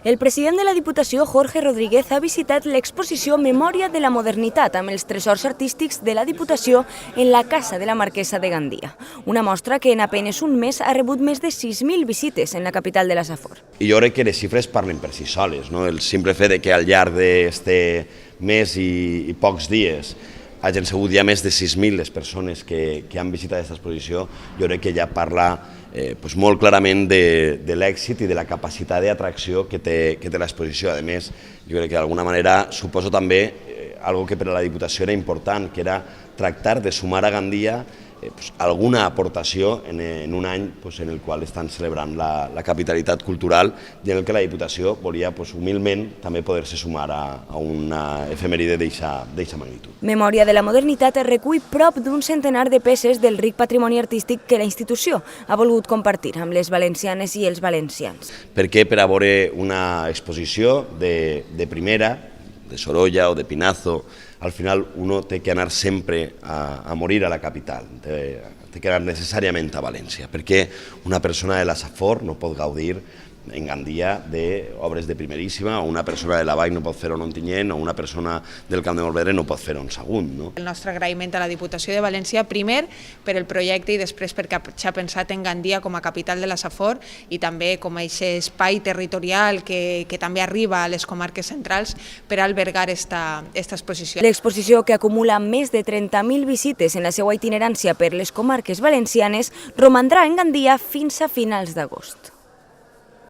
El president de la Diputació, Jorge Rodríguez, ha visitat l'exposició Memòria de la Modernitat amb els tresors artístics de la Diputació en la Casa de la Marquesa de Gandia. Una mostra que en apenas un mes ha rebut més de 6.000 visites en la capital de la Safor. I jo crec que les xifres parlen per si soles, no? El simple fet de que al llarg d'aquest mes i pocs dies hagin sigut ja més de 6.000 les persones que han visitat aquesta exposició, jo crec que ja parla molt clarament de l'èxit i de la capacitat d'atracció que té l'exposició. A més, jo crec que d'alguna manera suposo també algo que per a la Diputació era important, que era tractar de sumar a Gandia alguna aportació en un any en el qual estan celebrant la capitalitat cultural i en el que la Diputació volia humilment també poder-se sumar a una efemèride d'eixa magnitud. Memòria de la Modernitat recull prop d'un centenar de peces del ric patrimoni artístic que la institució ha volgut compartir amb les valencianes i els valencians. Perquè per a veure una exposició de primera, de Sorolla o de Pinazo, al final uno té que anar sempre a morir a la capital, té que anar necessàriament a València, perquè una persona de la Safor no pot gaudir en Gandia d'obres de primeríssima, o una persona de la Vall no pot fer-ho en Ontinyent, o una persona del Camp de Morvedre no pot fer-ho en Sagunt. No? El nostre agraïment a la Diputació de València, primer per el projecte i després perquè s'ha pensat en Gandia com a capital de la Safor i també com a aquest espai territorial que també arriba a les comarques centrals per albergar esta exposició. L'exposició, que acumula més de 30.000 visites en la seva itinerància per les comarques valencianes, romandrà en Gandia fins a finals d'agost.